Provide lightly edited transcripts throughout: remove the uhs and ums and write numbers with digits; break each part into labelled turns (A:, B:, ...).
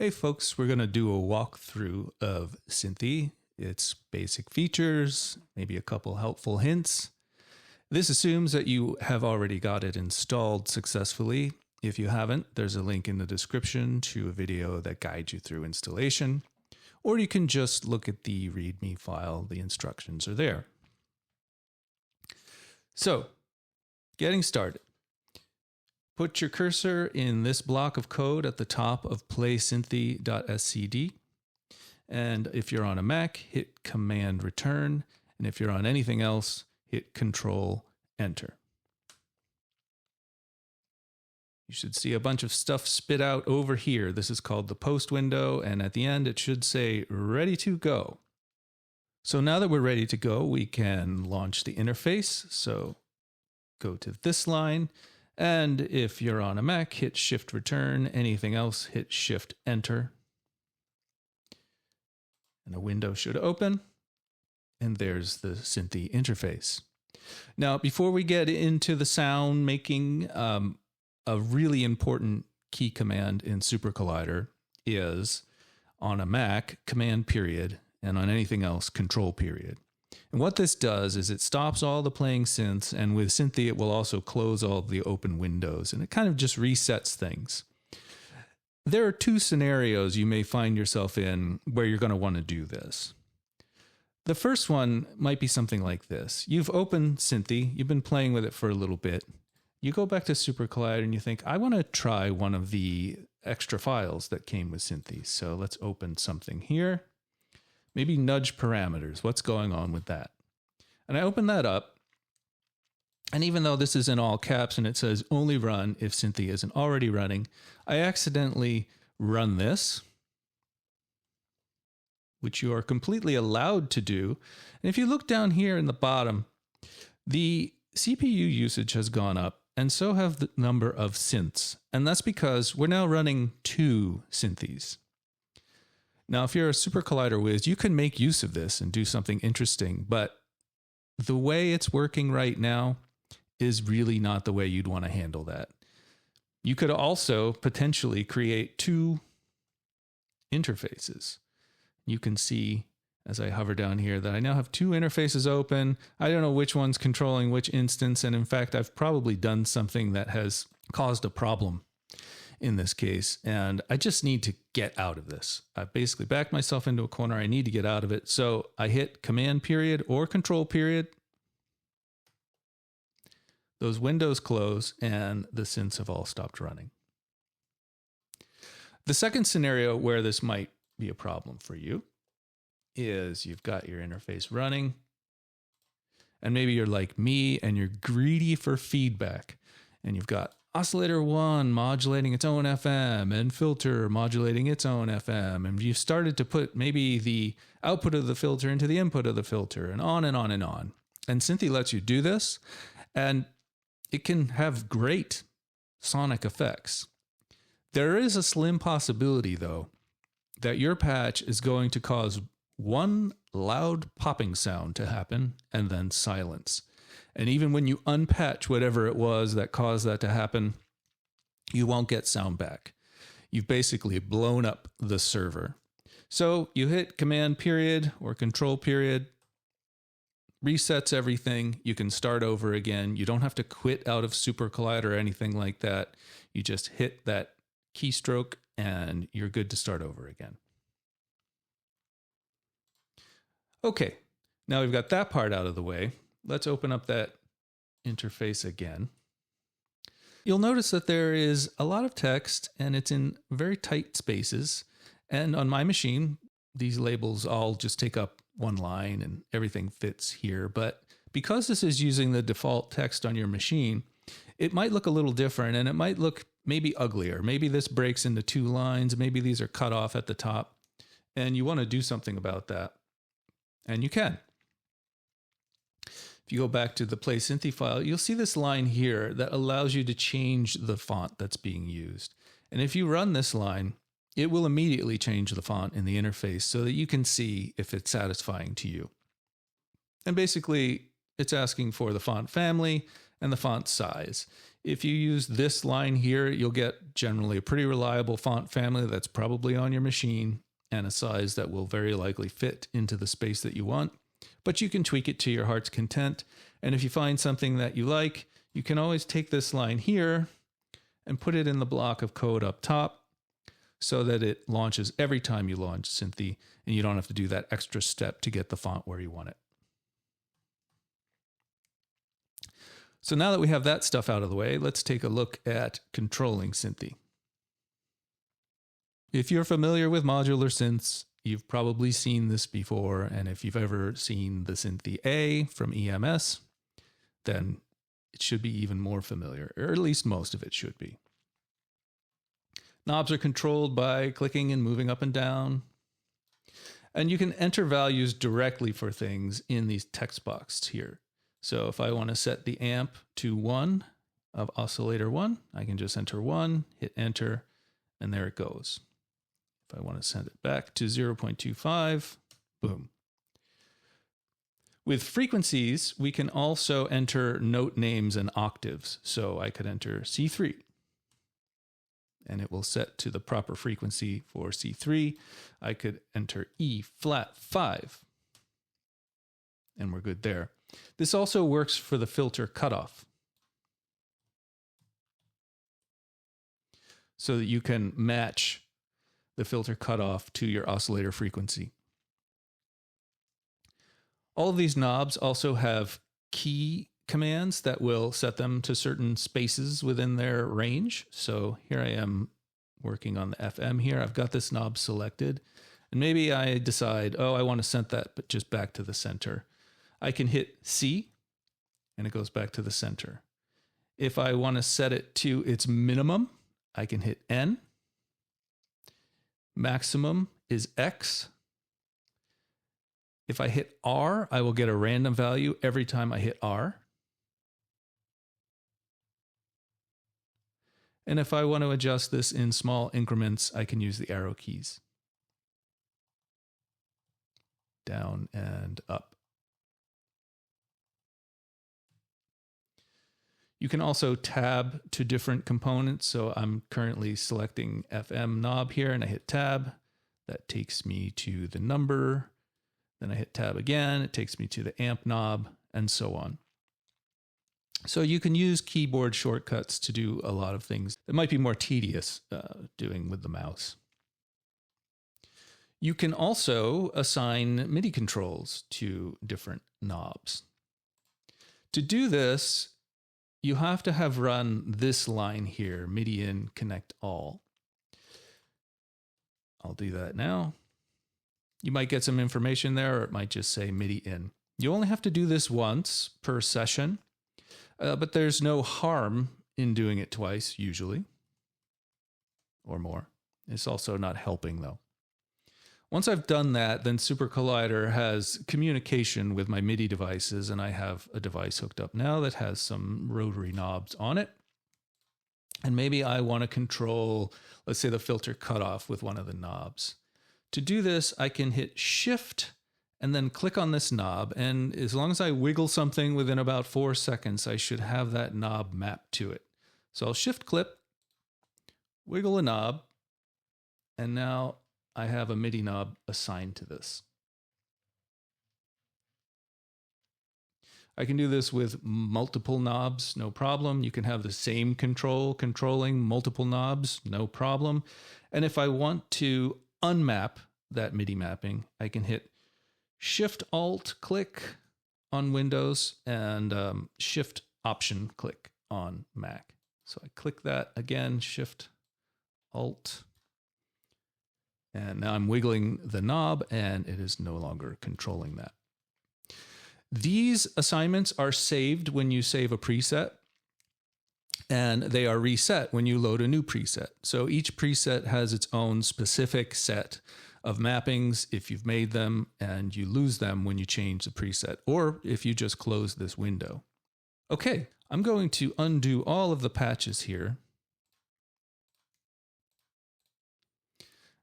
A: Hey folks, we're going to do a walkthrough of Xynthii, its basic features, maybe a couple helpful hints. This assumes that you have already got it installed successfully. If you haven't, there's a link in the description to a video that guides you through installation, or you can just look at the README file. The instructions are there. So, getting started. Put your cursor in this block of code at the top of playxynthii.scd. And if you're on a Mac, hit Command Return. And if you're on anything else, hit Control Enter. You should see a bunch of stuff spit out over here. This is called the post window. And at the end, it should say ready to go. So now that we're ready to go, we can launch the interface. So go to this line. And if you're on a Mac, hit Shift Return. Anything else, hit Shift Enter. And a window should open. And there's the Xynthii interface. Now, before we get into the sound making, a really important key command in Supercollider is on a Mac, Command period, and on anything else, Control period. And what this does is it stops all the playing synths, and with Xynthii it will also close all the open windows, and it kind of just resets things. There are two scenarios you may find yourself in where you're going to want to do this. The first one might be something like this. You've opened Xynthii, you've been playing with it for a little bit. You go back to Supercollider and you think, I want to try one of the extra files that came with Xynthii. So let's open something here. Maybe nudge parameters. What's going on with that? And I open that up. And even though this is in all caps and it says only run if Xynthii isn't already running, I accidentally run this, which you are completely allowed to do. And if you look down here in the bottom, the CPU usage has gone up, and so have the number of synths. And that's because we're now running 2 Xynthiis. Now, if you're a Supercollider whiz, you can make use of this and do something interesting, but the way it's working right now is really not the way you'd want to handle that. You could also potentially create 2 interfaces. You can see as I hover down here that I now have 2 interfaces open. I don't know which one's controlling which instance, and in fact, I've probably done something that has caused a problem in this case, and I just need to get out of this. I've basically backed myself into a corner. I need to get out of it. So I hit Command period or Control period. Those windows close and the synths have all stopped running. The second scenario where this might be a problem for you is you've got your interface running, and maybe you're like me and you're greedy for feedback, and you've got Oscillator 1 modulating its own FM and filter modulating its own FM. And you've started to put maybe the output of the filter into the input of the filter, and on and on and on. And Xynthii lets you do this, and it can have great sonic effects. There is a slim possibility, though, that your patch is going to cause one loud popping sound to happen and then silence. And even when you unpatch whatever it was that caused that to happen, you won't get sound back. You've basically blown up the server. So you hit Command period or Control period, resets everything. You can start over again. You don't have to quit out of Supercollider or anything like that. You just hit that keystroke and you're good to start over again. Okay, now we've got that part out of the way. Let's open up that interface again. You'll notice that there is a lot of text and it's in very tight spaces. And on my machine, these labels all just take up one line and everything fits here. But because this is using the default text on your machine, it might look a little different and it might look maybe uglier. Maybe this breaks into 2 lines. Maybe these are cut off at the top. And you want to do something about that. And you can. If you go back to the Play Xynthii file, you'll see this line here that allows you to change the font that's being used. And if you run this line, it will immediately change the font in the interface so that you can see if it's satisfying to you. And basically, it's asking for the font family and the font size. If you use this line here, you'll get generally a pretty reliable font family that's probably on your machine and a size that will very likely fit into the space that you want. But you can tweak it to your heart's content. And if you find something that you like, you can always take this line here and put it in the block of code up top so that it launches every time you launch Xynthii, and you don't have to do that extra step to get the font where you want it. So now that we have that stuff out of the way, let's take a look at controlling Xynthii. If you're familiar with modular synths, you've probably seen this before, and if you've ever seen the Xynthii A from EMS, then it should be even more familiar, or at least most of it should be. Knobs are controlled by clicking and moving up and down, and you can enter values directly for things in these text boxes here. So if I want to set the amp to 1 of oscillator 1, I can just enter 1, hit enter, and there it goes. If I want to send it back to 0.25, boom. With frequencies, we can also enter note names and octaves. So I could enter C3, and it will set to the proper frequency for C3. I could enter E flat 5, and we're good there. This also works for the filter cutoff, so that you can match the filter cutoff to your oscillator frequency. All of these knobs also have key commands that will set them to certain spaces within their range. So here I am working on the FM here. I've got this knob selected, and maybe I decide, oh, I want to send that but just back to the center. I can hit C, and it goes back to the center. If I want to set it to its minimum, I can hit N. Maximum is X. If I hit R, I will get a random value every time I hit R. And if I want to adjust this in small increments, I can use the arrow keys. Down and up. You can also tab to different components. So I'm currently selecting FM knob here, and I hit tab. That takes me to the number. Then I hit tab again. It takes me to the amp knob, and so on. So you can use keyboard shortcuts to do a lot of things that might be more tedious doing with the mouse. You can also assign MIDI controls to different knobs. To do this, you have to have run this line here, MIDI in connect all. I'll do that now. You might get some information there, or it might just say MIDI in. You only have to do this once per session, but there's no harm in doing it twice, usually, or more. It's also not helping, though. Once I've done that, then Supercollider has communication with my MIDI devices, and I have a device hooked up now that has some rotary knobs on it. And maybe I want to control, let's say, the filter cutoff with one of the knobs. To do this, I can hit Shift and then click on this knob, and as long as I wiggle something within about 4 seconds, I should have that knob mapped to it. So I'll shift clip, wiggle a knob, and now I have a MIDI knob assigned to this. I can do this with multiple knobs, no problem. You can have the same controlling multiple knobs, no problem. And if I want to unmap that MIDI mapping, I can hit Shift-Alt-click on Windows and Shift-Option-click on Mac. So I click that again, Shift-Alt. And now I'm wiggling the knob, and it is no longer controlling that. These assignments are saved when you save a preset, and they are reset when you load a new preset. So each preset has its own specific set of mappings if you've made them, and you lose them when you change the preset, or if you just close this window. Okay, I'm going to undo all of the patches here.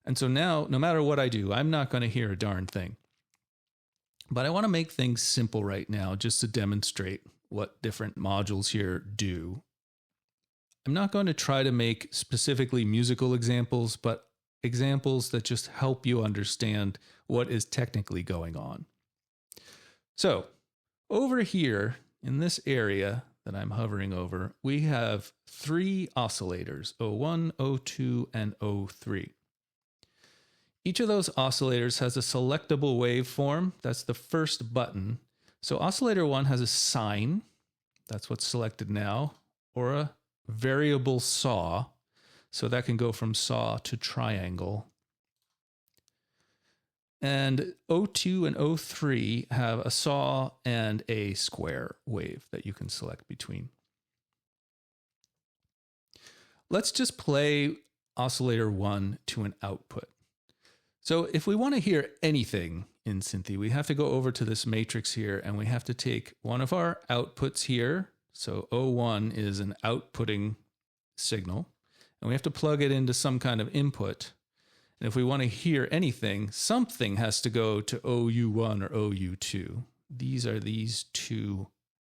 A: And so now, no matter what I do, I'm not going to hear a darn thing. But I want to make things simple right now, just to demonstrate what different modules here do. I'm not going to try to make specifically musical examples, but examples that just help you understand what is technically going on. So over here in this area that I'm hovering over, we have 3 oscillators, O1, O2, and O3. Each of those oscillators has a selectable waveform. That's the first button. So oscillator 1 has a sine, that's what's selected now, or a variable saw. So that can go from saw to triangle. And O2 and O3 have a saw and a square wave that you can select between. Let's just play oscillator 1 to an output. So if we want to hear anything in Xynthii, we have to go over to this matrix here and we have to take one of our outputs here. So O1 is an outputting signal, and we have to plug it into some kind of input. And if we want to hear anything, something has to go to OU1 or OU2. These are these 2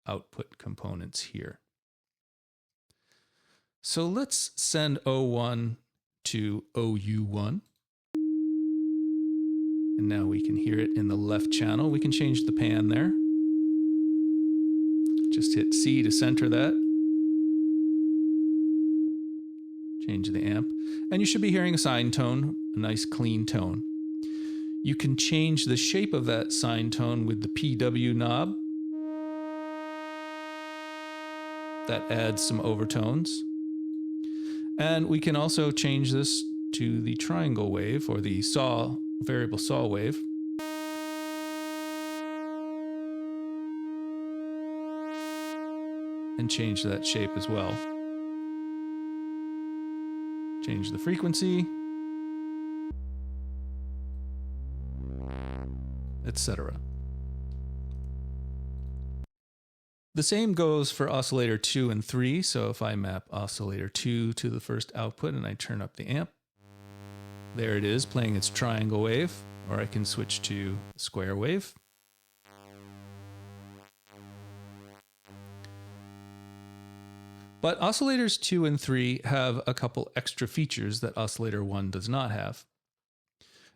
A: output components here. So let's send O1 to OU1. And now we can hear it in the left channel. We can change the pan there. Just hit C to center that. Change the amp. And you should be hearing a sine tone, a nice clean tone. You can change the shape of that sine tone with the PW knob. That adds some overtones. And we can also change this to the triangle wave or the saw, variable saw wave. And change that shape as well. Change the frequency, etc. The same goes for oscillator 2 and 3. So if I map oscillator 2 to the first output and I turn up the amp, there it is playing its triangle wave, or I can switch to square wave. But oscillators 2 and 3 have a couple extra features that oscillator 1 does not have.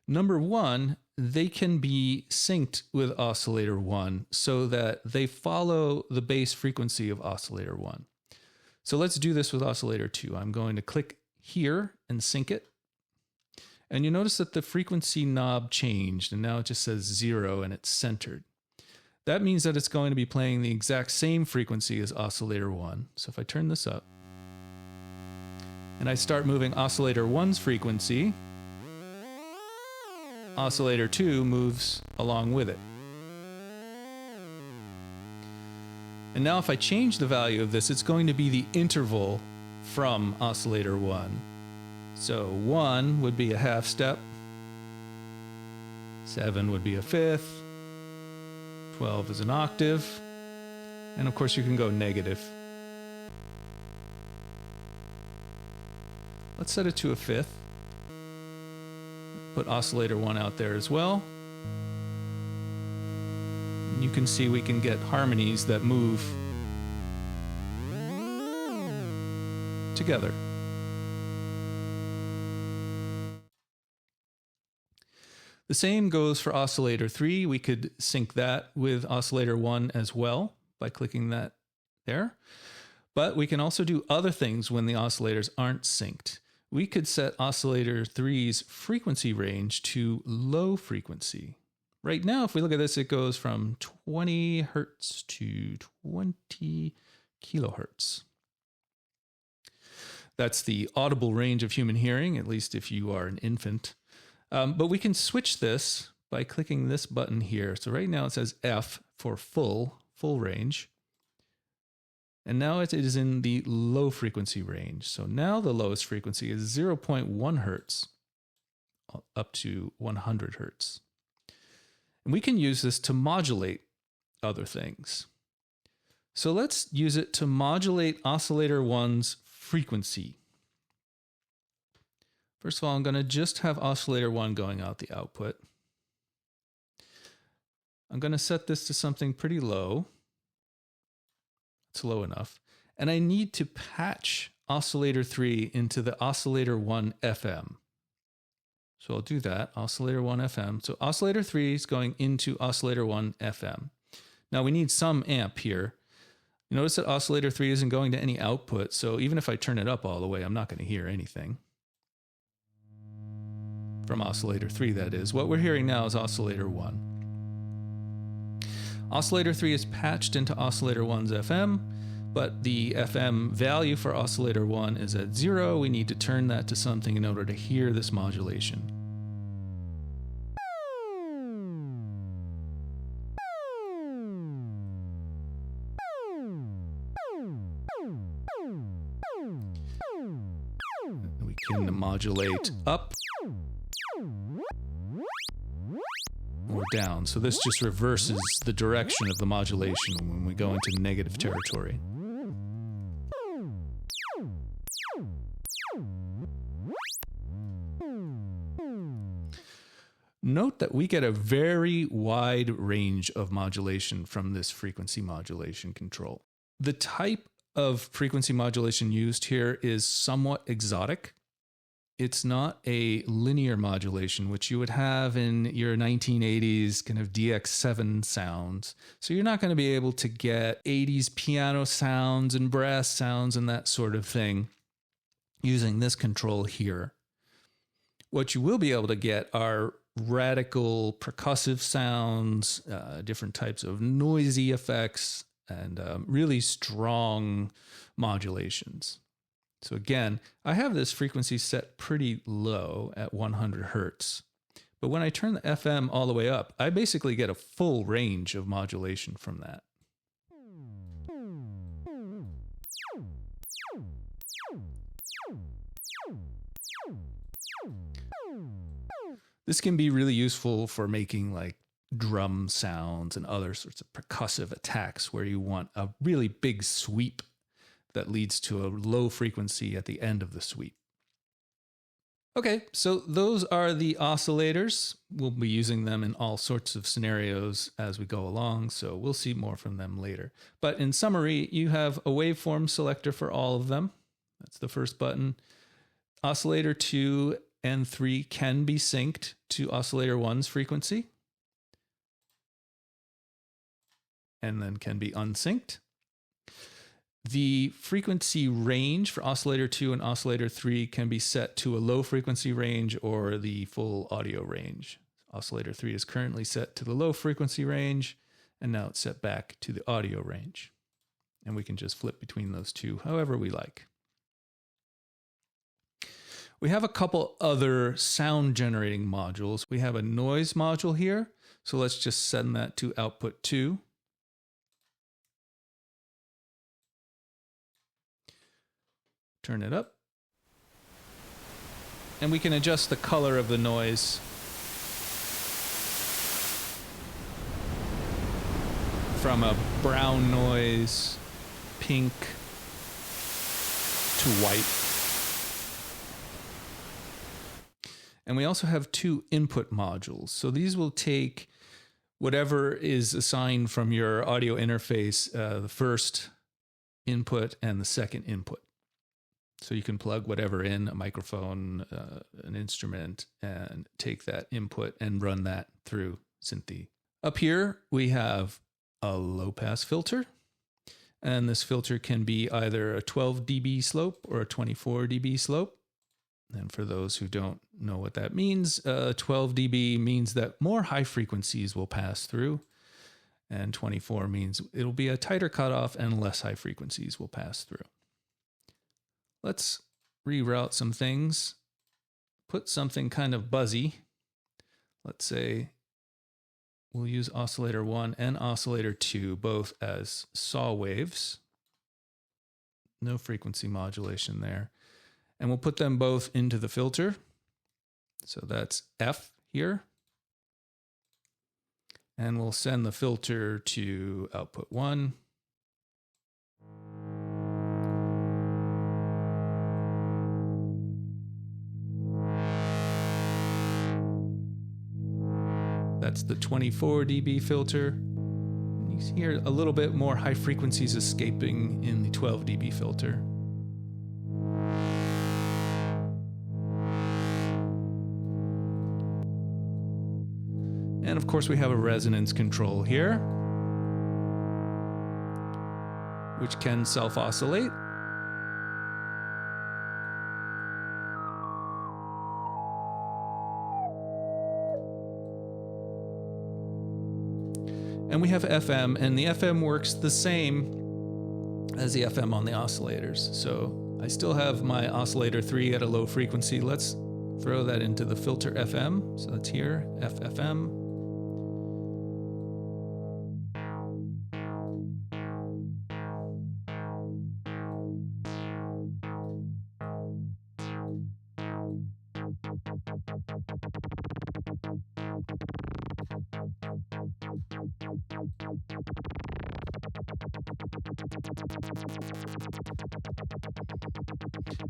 A: Number 1, they can be synced with oscillator 1 so that they follow the base frequency of oscillator 1. So let's do this with oscillator 2. I'm going to click here and sync it. And you notice that the frequency knob changed and now it just says 0 and it's centered. That means that it's going to be playing the exact same frequency as oscillator 1. So if I turn this up and I start moving oscillator 1's frequency, oscillator 2 moves along with it. And now if I change the value of this, it's going to be the interval from oscillator 1. So 1 would be a half step, 7 would be a fifth, 12 is an octave, and of course you can go negative. Let's set it to a fifth. Put oscillator 1 out there as well. And you can see we can get harmonies that move together. The same goes for oscillator 3. We could sync that with oscillator 1 as well by clicking that there. But we can also do other things when the oscillators aren't synced. We could set oscillator 3's frequency range to low frequency. Right now, if we look at this, it goes from 20 hertz to 20 kilohertz. That's the audible range of human hearing, at least if you are an infant. But we can switch this by clicking this button here. So right now it says F for full range. And now it is in the low frequency range. So now the lowest frequency is 0.1 hertz up to 100 hertz. And we can use this to modulate other things. So let's use it to modulate oscillator 1's frequency. First of all, I'm going to just have oscillator 1 going out the output. I'm going to set this to something pretty low. It's low enough. And I need to patch oscillator 3 into the oscillator 1 FM. So I'll do that, oscillator 1 FM. So oscillator 3 is going into oscillator 1 FM. Now we need some amp here. You notice that oscillator 3 isn't going to any output, so even if I turn it up all the way, I'm not going to hear anything. From oscillator 3, that is. What we're hearing now is oscillator 1. Oscillator 3 is patched into oscillator 1's FM, but the FM value for oscillator 1 is at 0. We need to turn that to something in order to hear this modulation. We can modulate up or down. So this just reverses the direction of the modulation when we go into negative territory. Note that we get a very wide range of modulation from this frequency modulation control. The type of frequency modulation used here is somewhat exotic. It's not a linear modulation, which you would have in your 1980s kind of DX7 sounds. So you're not going to be able to get 80s piano sounds and brass sounds and that sort of thing using this control here. What you will be able to get are radical percussive sounds, different types of noisy effects, and really strong modulations. So again, I have this frequency set pretty low at 100 hertz. But when I turn the FM all the way up, I basically get a full range of modulation from that. This can be really useful for making like drum sounds and other sorts of percussive attacks where you want a really big sweep that leads to a low frequency at the end of the sweep. Okay, so those are the oscillators. We'll be using them in all sorts of scenarios as we go along, so we'll see more from them later. But in summary, you have a waveform selector for all of them. That's the first button. Oscillator 2 and 3 can be synced to oscillator 1's frequency, and then can be unsynced. The frequency range for oscillator 2 and oscillator 3 can be set to a low frequency range or the full audio range. Oscillator 3 is currently set to the low frequency range, and now it's set back to the audio range. And we can just flip between those two however we like. We have a couple other sound generating modules. We have a noise module here, so let's just send that to output 2. Turn it up. And we can adjust the color of the noise from a brown noise, pink, to white. And we also have 2 input modules. So these will take whatever is assigned from your audio interface, the first input and the second input. So you can plug whatever in, a microphone, an instrument, and take that input and run that through Xynthii. Up here, we have a low-pass filter. And this filter can be either a 12 dB slope or a 24 dB slope. And for those who don't know what that means, 12 dB means that more high frequencies will pass through. And 24 means it'll be a tighter cutoff and less high frequencies will pass through. Let's reroute some things, put something kind of buzzy. Let's say we'll use oscillator 1 and oscillator 2 both as saw waves. No frequency modulation there. And we'll put them both into the filter. So that's F here. And we'll send the filter to output 1. That's the 24 dB filter. You can hear a little bit more high frequencies escaping in the 12 dB filter. And of course we have a resonance control here, which can self-oscillate. And we have FM, and the FM works the same as the FM on the oscillators. So I still have my oscillator 3 at a low frequency. Let's throw that into the filter FM. So that's here, FFM.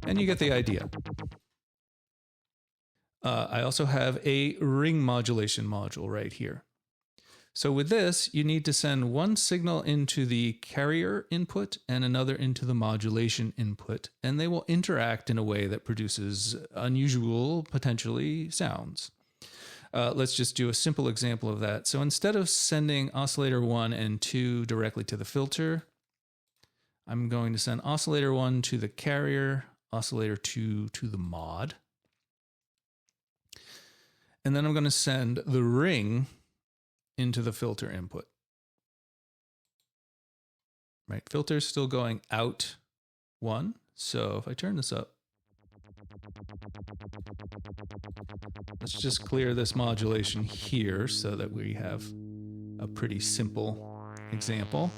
A: And you get the idea. I also have a ring modulation module right here. So with this, you need to send one signal into the carrier input and another into the modulation input, and they will interact in a way that produces unusual, potentially, sounds. Let's just do a simple example of that. So instead of sending oscillator 1 and 2 directly to the filter, I'm going to send oscillator 1 to the carrier, oscillator 2 to the mod. And then I'm going to send the ring into the filter input. Right, filter's still going out 1. So if I turn this up, let's just clear this modulation here so that we have a pretty simple example.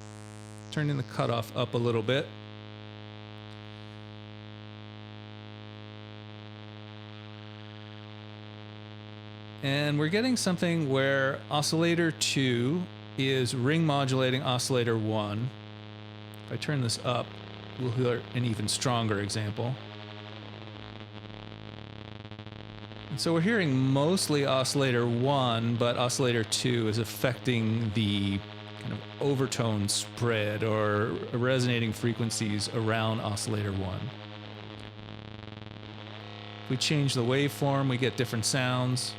A: Turning the cutoff up a little bit. And we're getting something where oscillator 2 is ring modulating oscillator 1. If I turn this up, we'll hear an even stronger example. And so we're hearing mostly oscillator 1, but oscillator 2 is affecting the kind of overtone spread or resonating frequencies around oscillator 1. If we change the waveform, we get different sounds.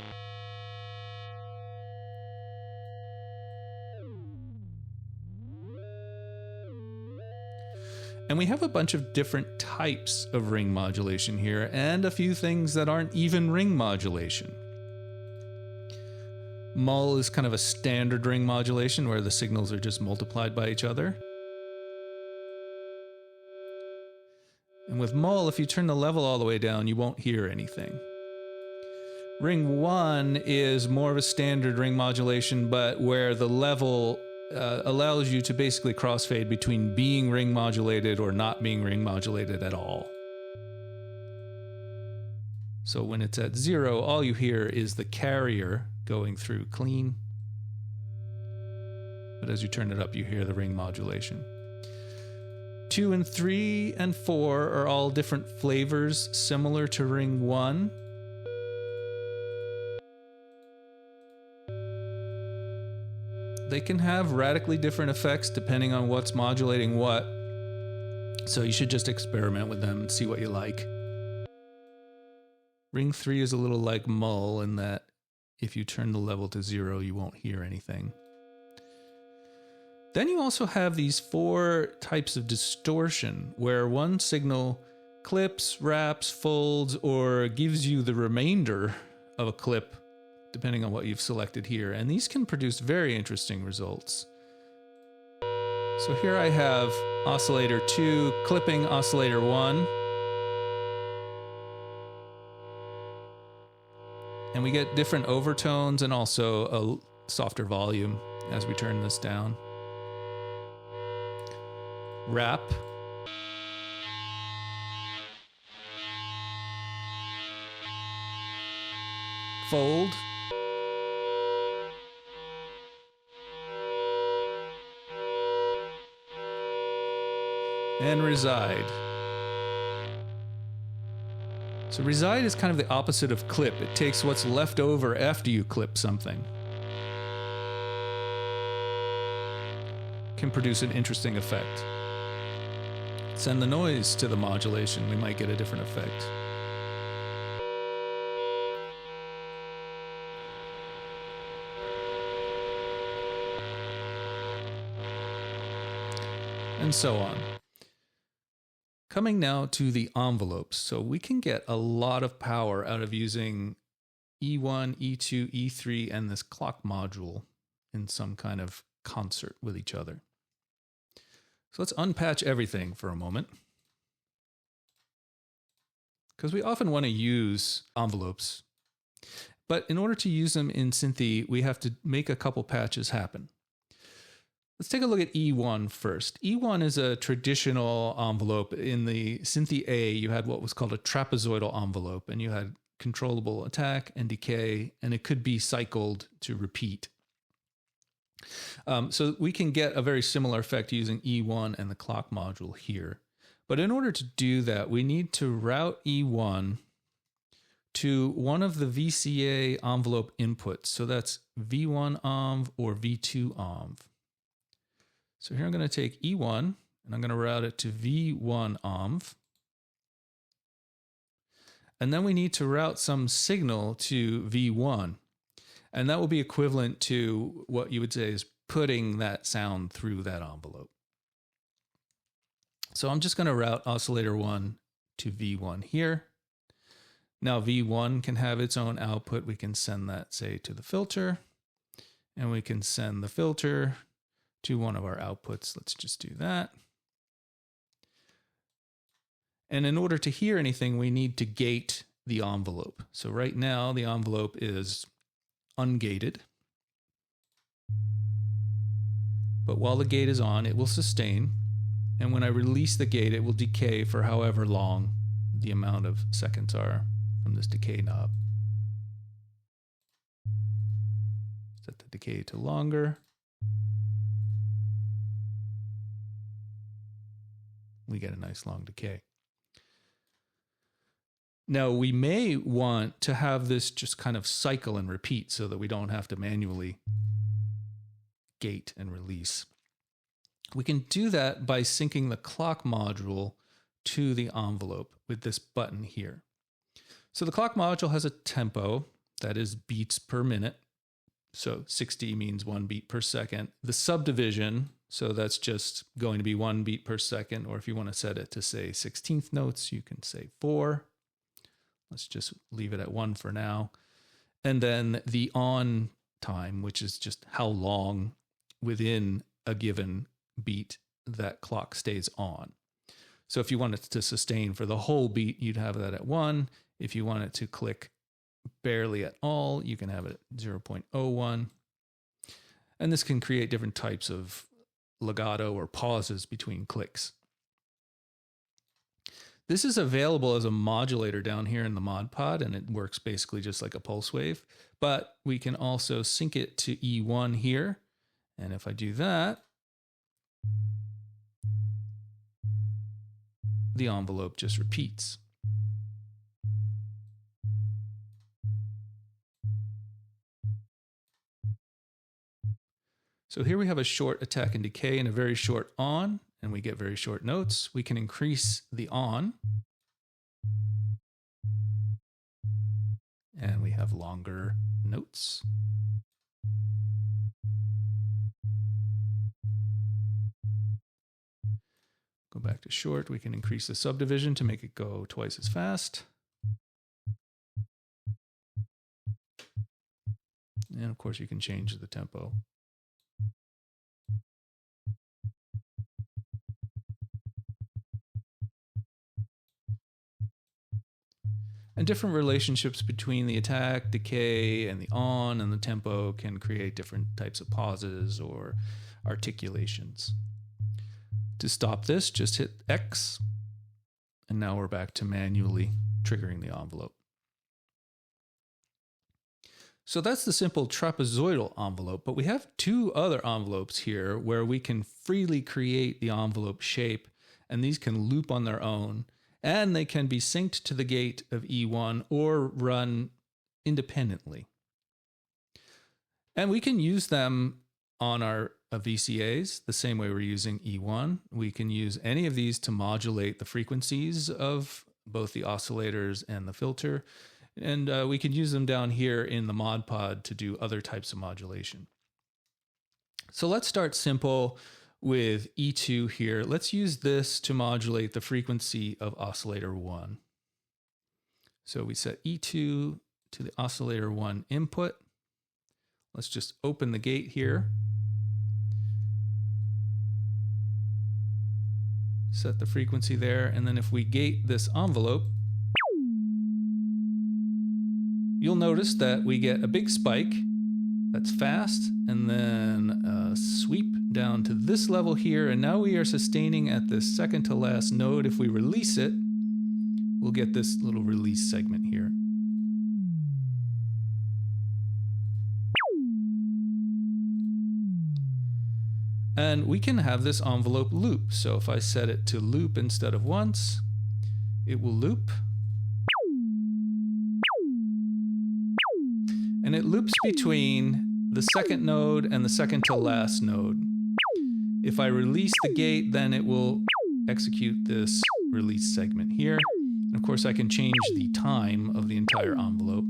A: And we have a bunch of different types of ring modulation here, and a few things that aren't even ring modulation. Mull is kind of a standard ring modulation where the signals are just multiplied by each other. And with mull, if you turn the level all the way down, you won't hear anything. Ring 1 is more of a standard ring modulation, but where the level allows you to basically crossfade between being ring modulated or not being ring modulated at all. So when it's at 0, all you hear is the carrier going through clean. But as you turn it up, you hear the ring modulation. 2 and 3 and 4 are all different flavors similar to ring 1. They can have radically different effects depending on what's modulating what. So you should just experiment with them and see what you like. Ring 3 is a little like mull in that if you turn the level to 0, you won't hear anything. Then you also have these 4 types of distortion, where one signal clips, wraps, folds, or gives you the remainder of a clip, depending on what you've selected here. And these can produce very interesting results. So here I have oscillator 2 clipping oscillator 1. And we get different overtones and also a softer volume as we turn this down. Wrap. Fold. And reside. So reside is kind of the opposite of clip. It takes what's left over after you clip something. Can produce an interesting effect. Send the noise to the modulation, we might get a different effect. and so on. Coming now to the envelopes. So we can get a lot of power out of using E1, E2, E3, and this clock module in some kind of concert with each other. So let's unpatch everything for a moment, because we often want to use envelopes. But in order to use them in Xynthii, we have to make a couple patches happen. Let's take a look at E1 first. E1 is a traditional envelope. In the Xynthii A, you had what was called a trapezoidal envelope, and you had controllable attack and decay, and it could be cycled to repeat. So we can get a very similar effect using E1 and the clock module here. But in order to do that, we need to route E1 to one of the VCA envelope inputs. So that's V1 env or V2 env. So here I'm going to take E1 and I'm going to route it to V1 env. And then we need to route some signal to V1. And that will be equivalent to what you would say is putting that sound through that envelope. So I'm just going to route oscillator 1 to V1 here. Now V1 can have its own output. We can send that, say, to the filter. And we can send the filter to one of our outputs. Let's just do that. And in order to hear anything, we need to gate the envelope. So right now, the envelope is ungated. But while the gate is on, it will sustain. And when I release the gate, it will decay for however long the amount of seconds are from this decay knob. Set the decay to longer. We get a nice long decay. Now, we may want to have this just kind of cycle and repeat so that we don't have to manually gate and release. We can do that by syncing the clock module to the envelope with this button here. So the clock module has a tempo that is beats per minute. So 60 means 1 beat per second. The subdivision, so that's just going to be 1 beat per second, or if you want to set it to say 16th notes, you can say 4. Let's just leave it at 1 for now. And then the on time, which is just how long within a given beat that clock stays on. So if you want it to sustain for the whole beat, you'd have that at 1. If you want it to click barely at all, you can have it at 0.01. And this can create different types of legato or pauses between clicks. This is available as a modulator down here in the mod pod, and it works basically just like a pulse wave. But we can also sync it to E1 here. And if I do that, the envelope just repeats. So here we have a short attack and decay and a very short on, and we get very short notes. We can increase the on, and we have longer notes. Go back to short. We can increase the subdivision to make it go twice as fast. And of course, you can change the tempo. And different relationships between the attack, decay, and the on and the tempo can create different types of pauses or articulations. To stop this, just hit X, and now we're back to manually triggering the envelope. So that's the simple trapezoidal envelope, but we have two other envelopes here where we can freely create the envelope shape, and these can loop on their own, and they can be synced to the gate of E1 or run independently. And we can use them on our VCAs the same way we're using E1. We can use any of these to modulate the frequencies of both the oscillators and the filter. And we can use them down here in the mod pod to do other types of modulation. So let's start simple with E2 here. Let's use this to modulate the frequency of oscillator 1. So we set E2 to the oscillator 1 input. Let's just open the gate here. Set the frequency there, and then if we gate this envelope, you'll notice that we get a big spike that's fast, and then a sweep down to this level here, and now we are sustaining at this second to last node. If we release it, we'll get this little release segment here. And we can have this envelope loop. So if I set it to loop instead of once, it will loop. And it loops between the second node and the second to last node. If I release the gate, then it will execute this release segment here. And of course, I can change the time of the entire envelope.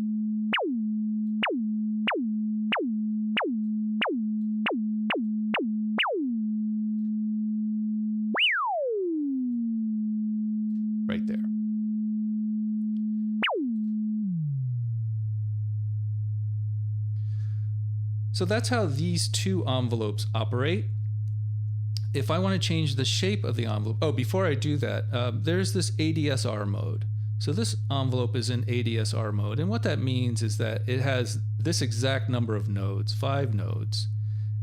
A: Right there. So that's how these two envelopes operate. If I want to change the shape of the envelope, oh, before I do that, there's this ADSR mode. So this envelope is in ADSR mode, and what that means is that it has this exact number of nodes, 5 nodes,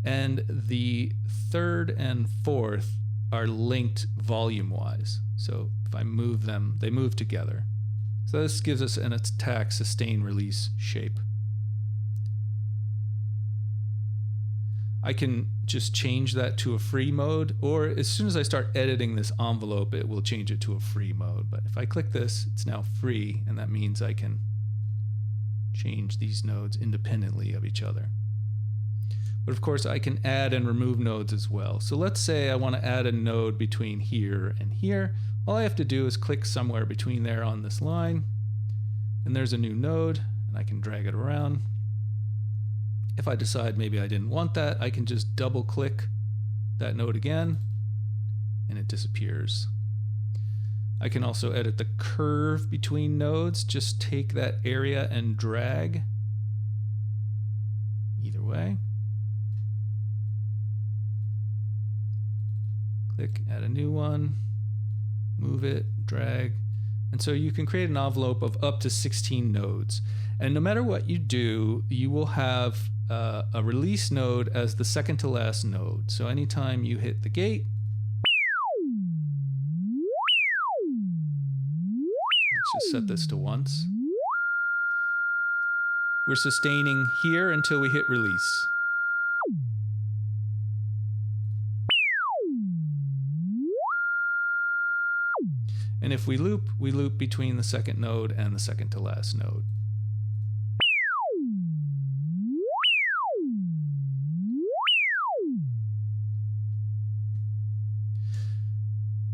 A: and the third and fourth are linked volume-wise. So if I move them, they move together. So this gives us an attack, sustain, release shape. I can just change that to a free mode, or as soon as I start editing this envelope, it will change it to a free mode. But if I click this, it's now free, and that means I can change these nodes independently of each other. But of course, I can add and remove nodes as well. So let's say I want to add a node between here and here. All I have to do is click somewhere between there on this line, and there's a new node, and I can drag it around. If I decide maybe I didn't want that, I can just double click that node again, and it disappears. I can also edit the curve between nodes. Just take that area and drag. Either way. Click, add a new one, move it, drag. And so you can create an envelope of up to 16 nodes. And no matter what you do, you will have a release node as the second to last node. So anytime you hit the gate, let's just set this to once. We're sustaining here until we hit release. And if we loop between the second node and the second to last node.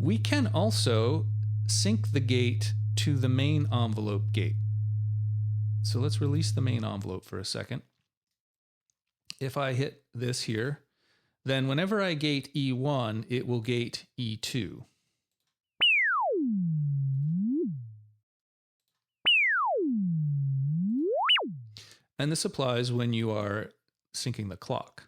A: We can also sync the gate to the main envelope gate. So let's release the main envelope for a second. If I hit this here, then whenever I gate E1, it will gate E2. And this applies when you are syncing the clock.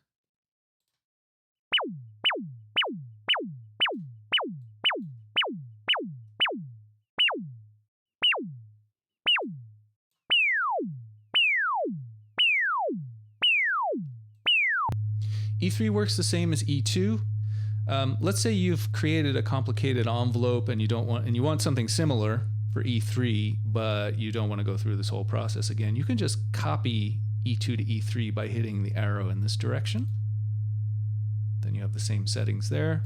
A: E3 works the same as E2. Let's say you've created a complicated envelope and you want something similar for E3, but you don't want to go through this whole process again. You can just copy E2 to E3 by hitting the arrow in this direction. Then you have the same settings there.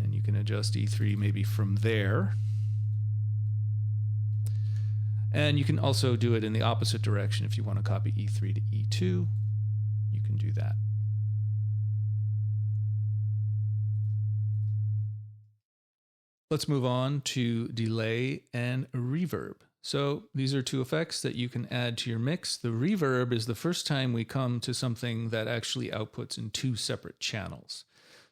A: And you can adjust E3 maybe from there. And you can also do it in the opposite direction. If you want to copy E3 to E2, you can do that. Let's move on to delay and reverb. So these are two effects that you can add to your mix. The reverb is the first time we come to something that actually outputs in two separate channels.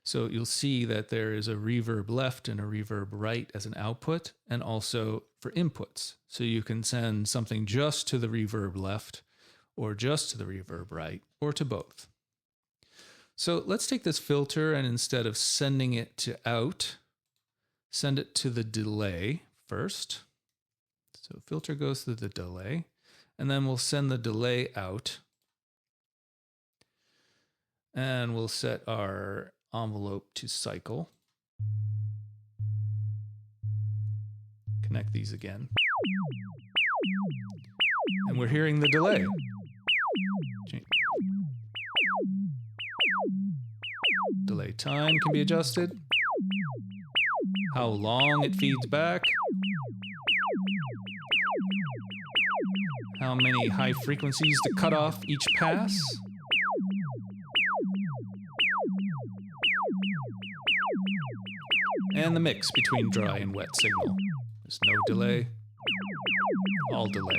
A: So you'll see that there is a reverb left and a reverb right as an output, and also for inputs. So you can send something just to the reverb left, or just to the reverb right, or to both. So let's take this filter, and instead of sending it to out, send it to the delay first. So filter goes to the delay, and then we'll send the delay out. And we'll set our envelope to cycle. Connect these again. And we're hearing the delay. Delay time can be adjusted. How long it feeds back. How many high frequencies to cut off each pass. And the mix between dry and wet signal. There's no delay, all delay.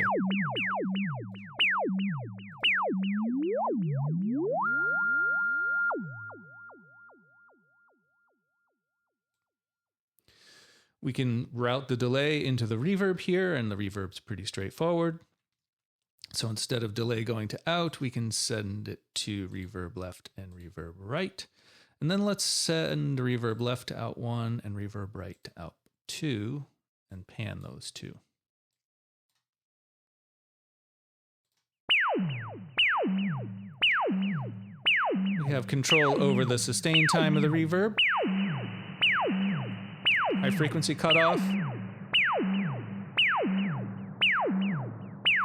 A: We can route the delay into the reverb here, and the reverb's pretty straightforward. So instead of delay going to out, we can send it to reverb left and reverb right. And then let's send reverb left to out 1 and reverb right to out 2 and pan those two. We have control over the sustain time of the reverb, high frequency cutoff,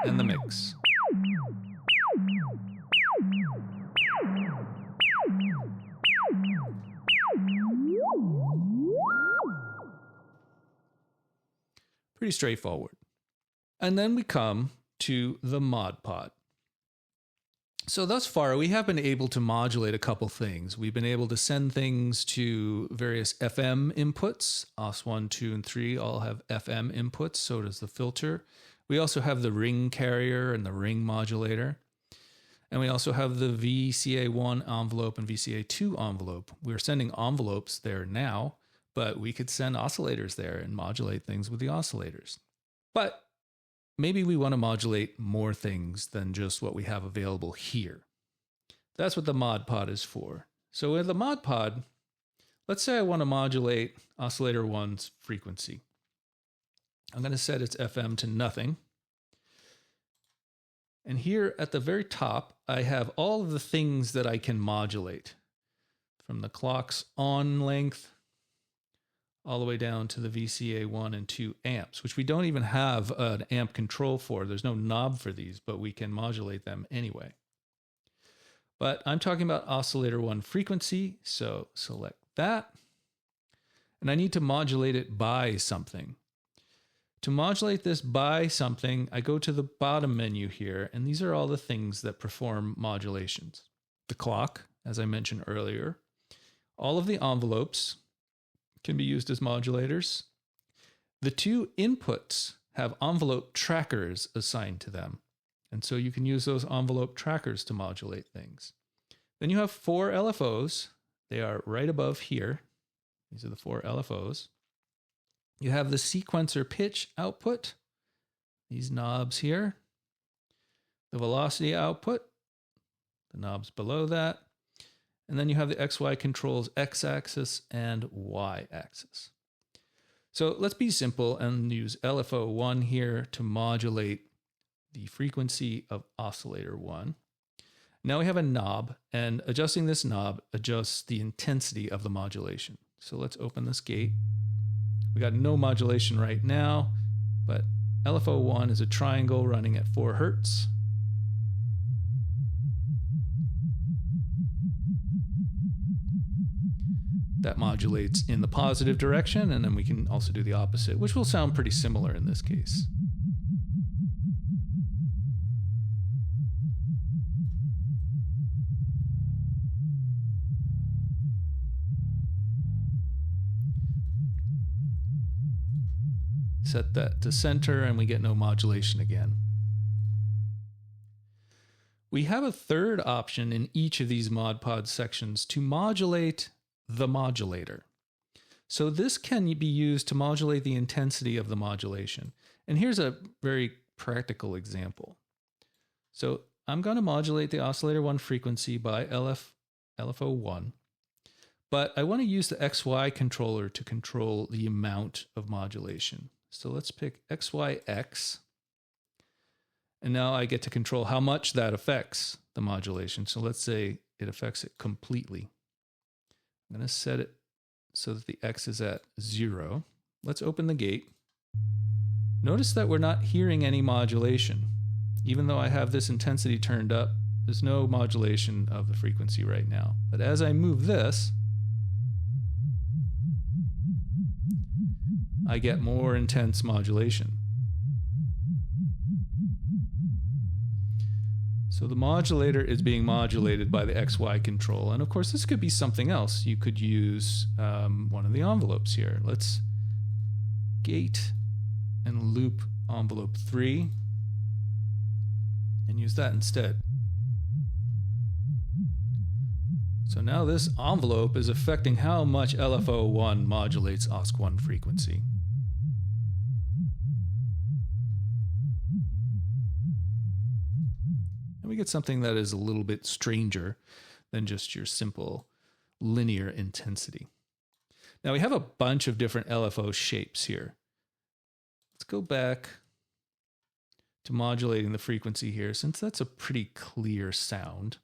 A: and the mix. Pretty straightforward. And then we come to the mod pod. So thus far, we have been able to modulate a couple things. We've been able to send things to various FM inputs. OS1, 2, and 3 all have FM inputs, so does the filter. We also have the ring carrier and the ring modulator. And we also have the VCA1 envelope and VCA2 envelope. We're sending envelopes there now, but we could send oscillators there and modulate things with the oscillators. But maybe we want to modulate more things than just what we have available here. That's what the mod pod is for. So with the mod pod, let's say I want to modulate oscillator 1's frequency. I'm going to set its FM to nothing. And here at the very top, I have all of the things that I can modulate, from the clock's on length all the way down to the VCA 1 and 2 amps, which we don't even have an amp control for. There's no knob for these, but we can modulate them anyway. But I'm talking about oscillator 1 frequency, so select that. And I need to modulate it by something. To modulate this by something, I go to the bottom menu here, and these are all the things that perform modulations. The clock, as I mentioned earlier, all of the envelopes can be used as modulators. The two inputs have envelope trackers assigned to them, and so you can use those envelope trackers to modulate things. Then you have 4 LFOs. They are right above here. These are the 4 LFOs. You have the sequencer pitch output, these knobs here, the velocity output, the knobs below that, and then you have the XY controls X-axis and Y-axis. So let's be simple and use LFO 1 here to modulate the frequency of oscillator 1. Now we have a knob, and adjusting this knob adjusts the intensity of the modulation. So let's open this gate. We got no modulation right now, but LFO 1 is a triangle running at 4 Hertz. That modulates in the positive direction, and then we can also do the opposite, which will sound pretty similar in this case. Set that to center, and we get no modulation again. We have a third option in each of these mod pod sections to modulate the modulator. So this can be used to modulate the intensity of the modulation. And here's a very practical example. So I'm going to modulate the oscillator 1 frequency by LFO 1, but I want to use the XY controller to control the amount of modulation. So let's pick XYX. And now I get to control how much that affects the modulation. So let's say it affects it completely. I'm going to set it so that the X is at 0. Let's open the gate. Notice that we're not hearing any modulation. Even though I have this intensity turned up, there's no modulation of the frequency right now. But as I move this, I get more intense modulation. So the modulator is being modulated by the XY control. And of course, this could be something else. You could use one of the envelopes here. Let's gate and loop envelope 3 and use that instead. So now this envelope is affecting how much LFO1 modulates OSC1 frequency. And we get something that is a little bit stranger than just your simple linear intensity. Now we have a bunch of different LFO shapes here. Let's go back to modulating the frequency here, since that's a pretty clear sound.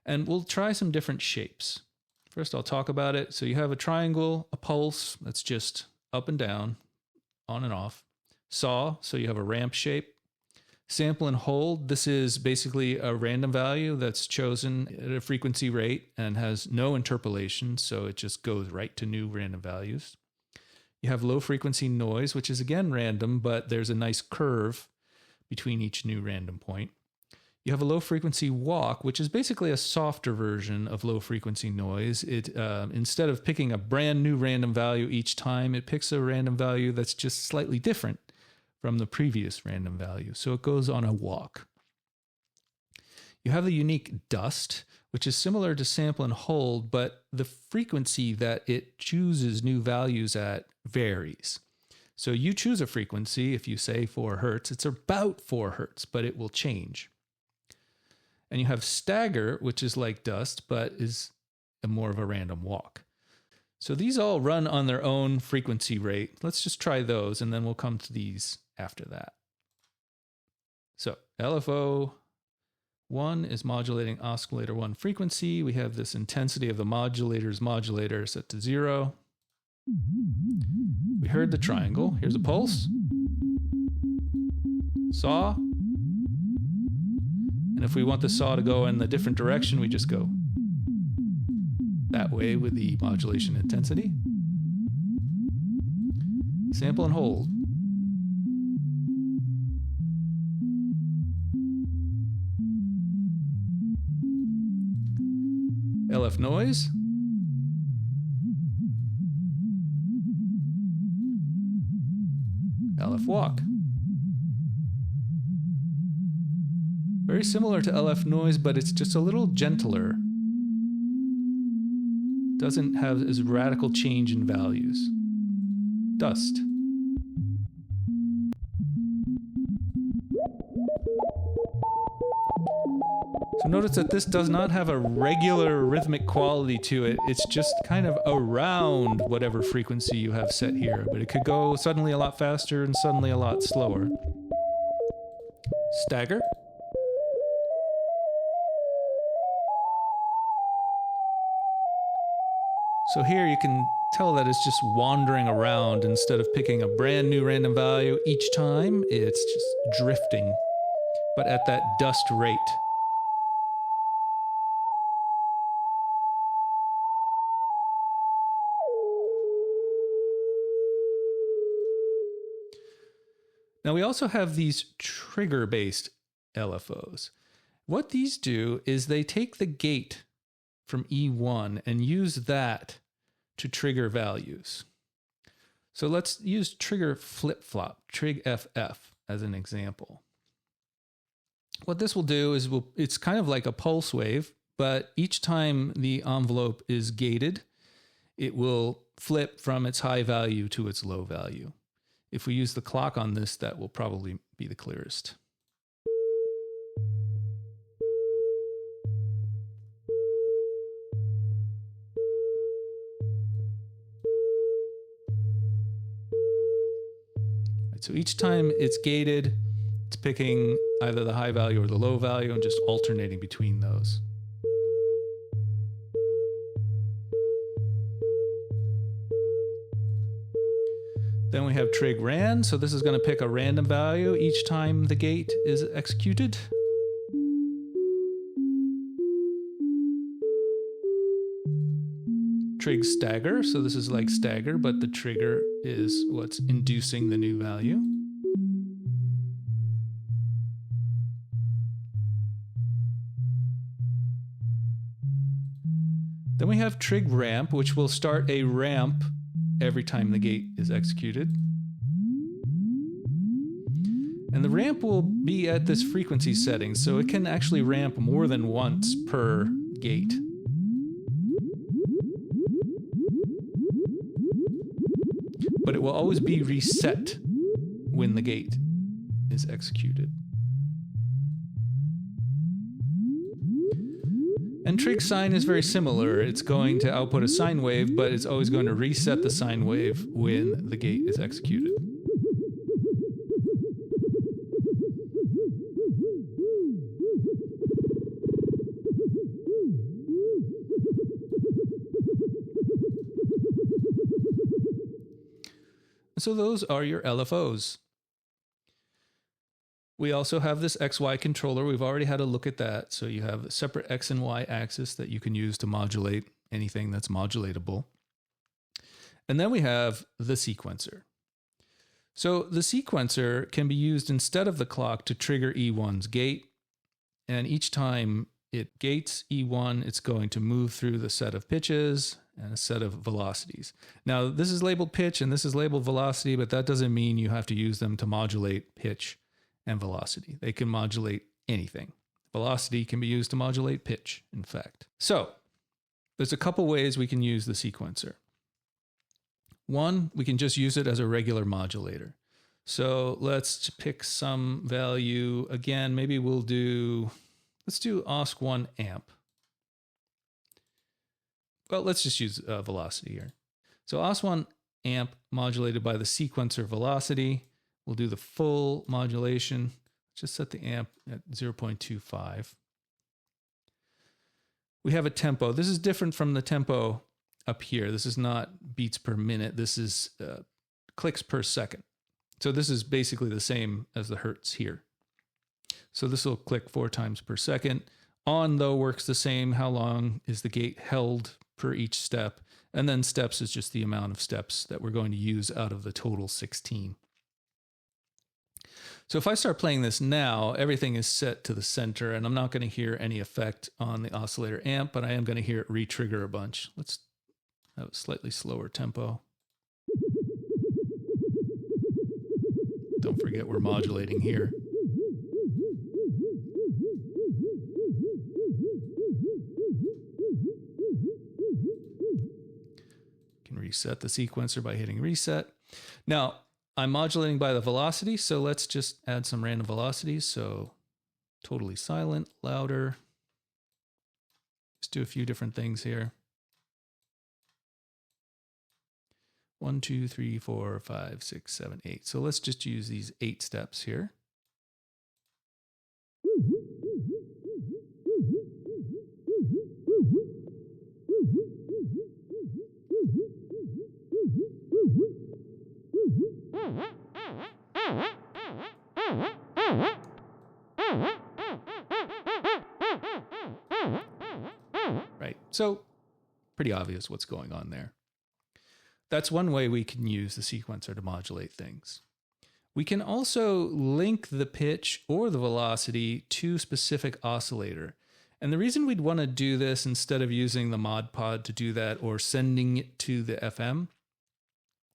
A: And we'll try some different shapes. First, I'll talk about it. So you have a triangle, a pulse, that's just up and down, on and off. Saw, so you have a ramp shape. Sample and hold, this is basically a random value that's chosen at a frequency rate and has no interpolation, so it just goes right to new random values. You have low frequency noise, which is again random, but there's a nice curve between each new random point. You have a low frequency walk, which is basically a softer version of low frequency noise. It instead of picking a brand new random value each time, it picks a random value that's just slightly different from the previous random value. So it goes on a walk. You have the unique dust, which is similar to sample and hold, but the frequency that it chooses new values at varies. So you choose a frequency, if you say 4 hertz, it's about 4 hertz, but it will change. And you have stagger, which is like dust, but is more of a random walk. So these all run on their own frequency rate. Let's just try those, and then we'll come to these after that. So LFO 1 is modulating oscillator 1 frequency. We have this intensity of the modulator's modulator set to 0. We heard the triangle. Here's a pulse. Saw. And if we want the saw to go in the different direction, we just go that way with the modulation intensity. Sample and hold. LF noise. LF walk. Very similar to LF noise, but it's just a little gentler. Doesn't have as radical change in values. Dust. So notice that this does not have a regular rhythmic quality to it. It's just kind of around whatever frequency you have set here, but it could go suddenly a lot faster and suddenly a lot slower. Stagger. So here you can tell that it's just wandering around instead of picking a brand new random value each time. It's just drifting, but at that dust rate. Now we also have these trigger-based LFOs. What these do is they take the gate from E1 and use that to trigger values. So let's use trigger flip-flop, trig FF, as an example. What this will do is it's kind of like a pulse wave, but each time the envelope is gated, it will flip from its high value to its low value. If we use the clock on this, that will probably be the clearest. So each time it's gated, it's picking either the high value or the low value and just alternating between those. Then we have trig ran, so this is going to pick a random value each time the gate is executed. Trig stagger, so this is like stagger, but the trigger is what's inducing the new value. Then we have trig ramp, which will start a ramp every time the gate is executed. And the ramp will be at this frequency setting, so it can actually ramp more than once per gate. But it will always be reset when the gate is executed. And trig sine is very similar. It's going to output a sine wave, but it's always going to reset the sine wave when the gate is executed. So those are your LFOs. We also have this XY controller. We've already had a look at that. So you have a separate X and Y axis that you can use to modulate anything that's modulatable. And then we have the sequencer. So the sequencer can be used instead of the clock to trigger E1's gate. And each time it gates E1, it's going to move through the set of pitches and a set of velocities. Now, this is labeled pitch and this is labeled velocity, but that doesn't mean you have to use them to modulate pitch and velocity. They can modulate anything. Velocity can be used to modulate pitch, in fact. So there's a couple ways we can use the sequencer. One, we can just use it as a regular modulator. So let's pick some value. Again, maybe let's do Osc1 amp. Well, let's just use velocity here. So Osc1 amp modulated by the sequencer velocity. We'll do the full modulation. Just set the amp at 0.25. We have a tempo. This is different from the tempo up here. This is not beats per minute. This is clicks per second. So this is basically the same as the hertz here. So this will click 4 times per second. On, though, works the same. How long is the gate held per each step? And then steps is just the amount of steps that we're going to use out of the total 16. So if I start playing this now, everything is set to the center, and I'm not going to hear any effect on the oscillator amp, but I am going to hear it re-trigger a bunch. Let's have a slightly slower tempo. Don't forget we're modulating here. Can reset the sequencer by hitting reset. Now, I'm modulating by the velocity, so let's just add some random velocities. So totally silent, louder. Let's do a few different things here. 1, 2, 3, 4, 5, 6, 7, 8. So let's just use these 8 steps here. Right, so pretty obvious what's going on there. That's one way we can use the sequencer to modulate things. We can also link the pitch or the velocity to a specific oscillator. And the reason we'd want to do this instead of using the mod pod to do that or sending it to the FM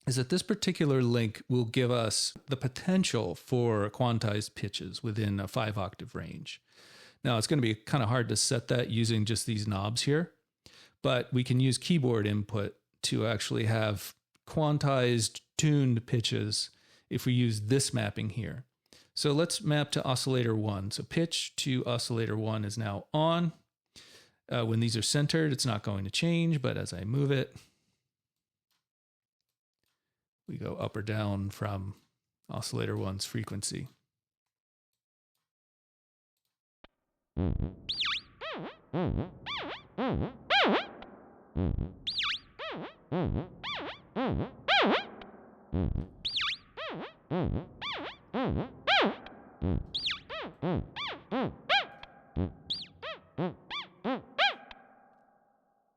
A: is that this particular link will give us the potential for quantized pitches within a 5-octave range. Now, it's going to be kind of hard to set that using just these knobs here, but we can use keyboard input to actually have quantized tuned pitches if we use this mapping here. So let's map to oscillator 1. So pitch to oscillator 1 is now on. When these are centered, it's not going to change, but as I move it, we go up or down from oscillator 1's frequency.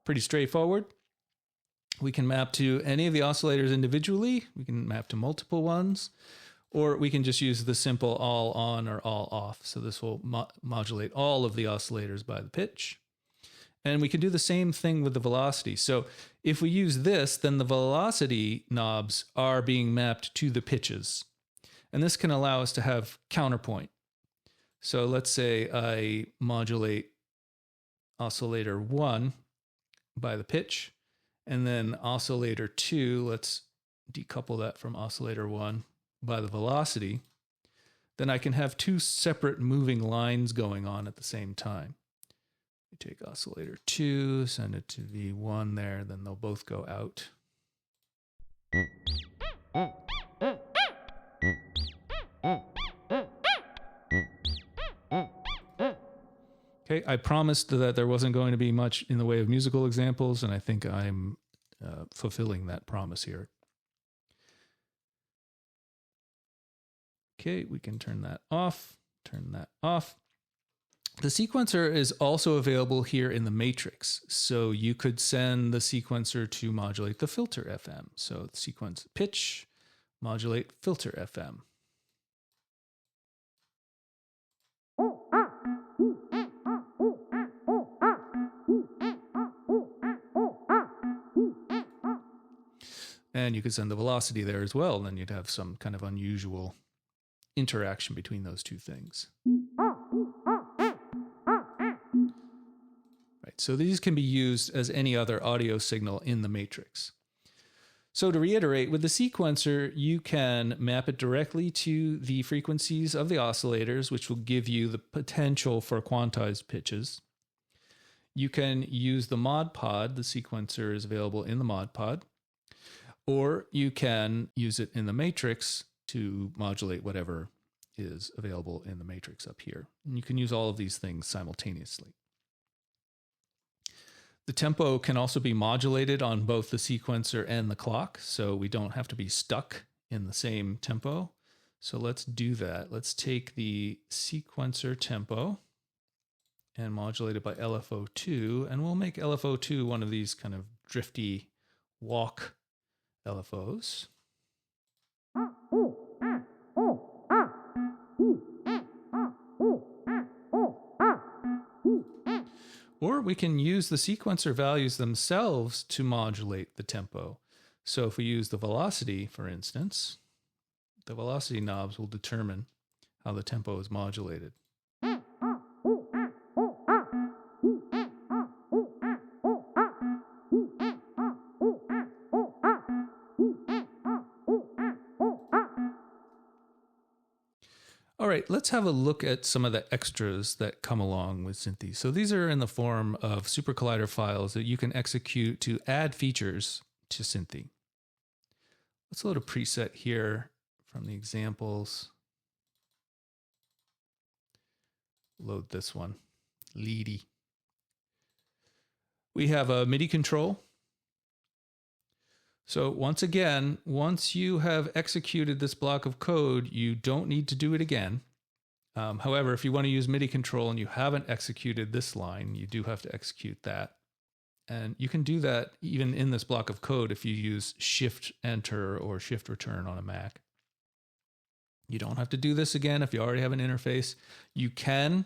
A: Pretty straightforward. We can map to any of the oscillators individually. We can map to multiple ones, or we can just use the simple all on or all off. So this will modulate all of the oscillators by the pitch. And we can do the same thing with the velocity. So if we use this, then the velocity knobs are being mapped to the pitches. And this can allow us to have counterpoint. So let's say I modulate oscillator 1 by the pitch, and then oscillator 2, let's decouple that from oscillator 1 by the velocity. Then I can have two separate moving lines going on at the same time. We take oscillator 2, send it to V1 there, then they'll both go out. Okay, I promised that there wasn't going to be much in the way of musical examples, and I think I'm fulfilling that promise here. Okay, we can turn that off, turn that off. The sequencer is also available here in the matrix. So you could send the sequencer to modulate the filter FM. So sequence pitch, modulate filter FM. And you could send the velocity there as well. Then you'd have some kind of unusual interaction between those two things. Right, so these can be used as any other audio signal in the matrix. So to reiterate, with the sequencer, you can map it directly to the frequencies of the oscillators, which will give you the potential for quantized pitches. You can use the mod pod. The sequencer is available in the mod pod. Or you can use it in the matrix to modulate whatever is available in the matrix up here. And you can use all of these things simultaneously. The tempo can also be modulated on both the sequencer and the clock, so we don't have to be stuck in the same tempo. So let's do that. Let's take the sequencer tempo and modulate it by LFO2, and we'll make LFO2 one of these kind of drifty walk LFOs. Or we can use the sequencer values themselves to modulate the tempo. So if we use the velocity, for instance, the velocity knobs will determine how the tempo is modulated. All right, let's have a look at some of the extras that come along with Xynthii. So these are in the form of Supercollider files that you can execute to add features to Xynthii. Let's load a preset here from the examples. Load this one, Leady. We have a MIDI control. So once again, once you have executed this block of code, you don't need to do it again. However, if you want to use MIDI control and you haven't executed this line, you do have to execute that. And you can do that even in this block of code if you use Shift Enter or Shift Return on a Mac. You don't have to do this again if you already have an interface. You can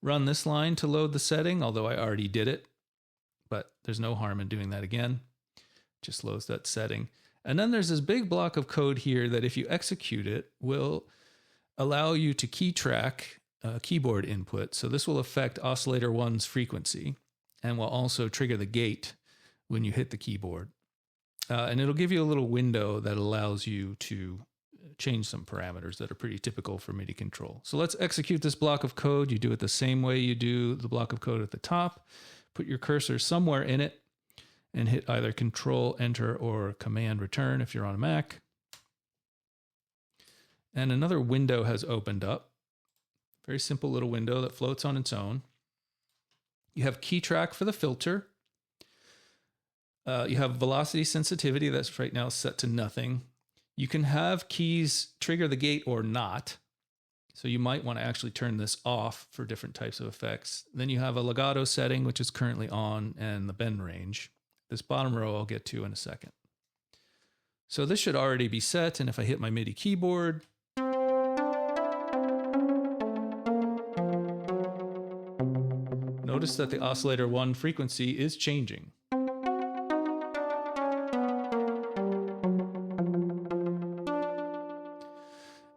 A: run this line to load the setting, although I already did it, but there's no harm in doing that again. Just loads that setting. And then there's this big block of code here that if you execute it will allow you to key track keyboard input. So this will affect oscillator 1's frequency and will also trigger the gate when you hit the keyboard. And it'll give you a little window that allows you to change some parameters that are pretty typical for MIDI control. So let's execute this block of code. You do it the same way you do the block of code at the top. Put your cursor somewhere in it and hit either Control Enter or Command Return if you're on a Mac. And another window has opened up. Very simple little window that floats on its own. You have key track for the filter. You have velocity sensitivity that's right now set to nothing. You can have keys trigger the gate or not. So you might want to actually turn this off for different types of effects. Then you have a legato setting, which is currently on, and the bend range. This bottom row I'll get to in a second. So this should already be set. And if I hit my MIDI keyboard, notice that the oscillator 1 frequency is changing.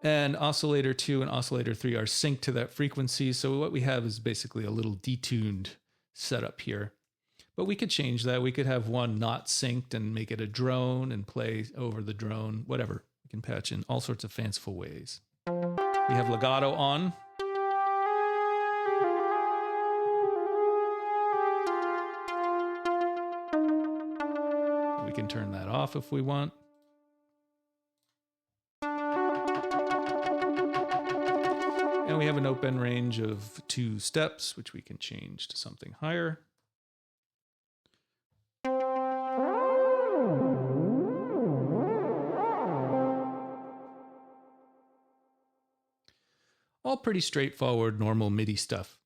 A: And oscillator 2 and oscillator 3 are synced to that frequency. So what we have is basically a little detuned setup here. But we could change that. We could have one not synced and make it a drone and play over the drone, whatever. We can patch in all sorts of fanciful ways. We have legato on. We can turn that off if we want. And we have an open range of 2 steps, which we can change to something higher. All pretty straightforward, normal MIDI stuff.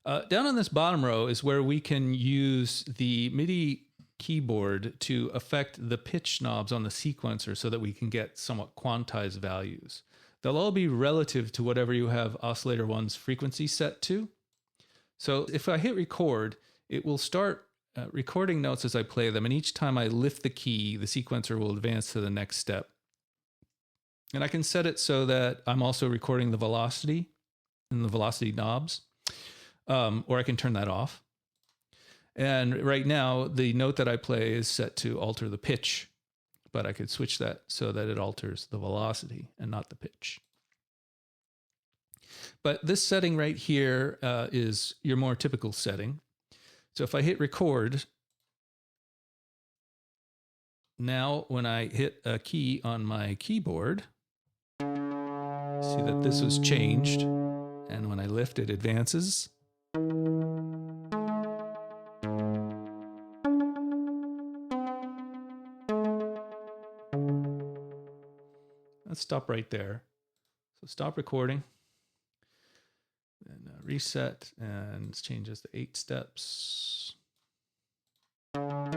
A: Down on this bottom row is where we can use the MIDI keyboard to affect the pitch knobs on the sequencer so that we can get somewhat quantized values. They'll all be relative to whatever you have oscillator 1's frequency set to. So if I hit record, it will start recording notes as I play them. And each time I lift the key, the sequencer will advance to the next step. And I can set it so that I'm also recording the velocity and the velocity knobs, or I can turn that off. And right now, the note that I play is set to alter the pitch, but I could switch that so that it alters the velocity and not the pitch. But this setting right here is your more typical setting. So if I hit record, now when I hit a key on my keyboard, see that this was changed. And when I lift, it advances. Let's stop right there. So stop recording. And reset, and this changes to 8 steps. And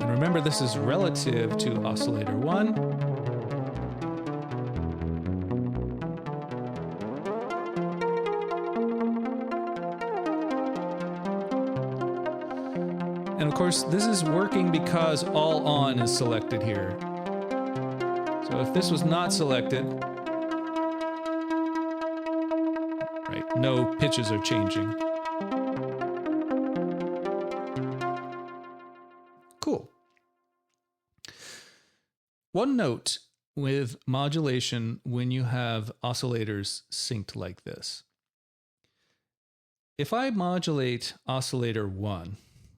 A: remember, this is relative to oscillator 1. And of course, this is working because all on is selected here. So if this was not selected, right, no pitches are changing. Cool. One note with modulation when you have oscillators synced like this. If I modulate oscillator 1,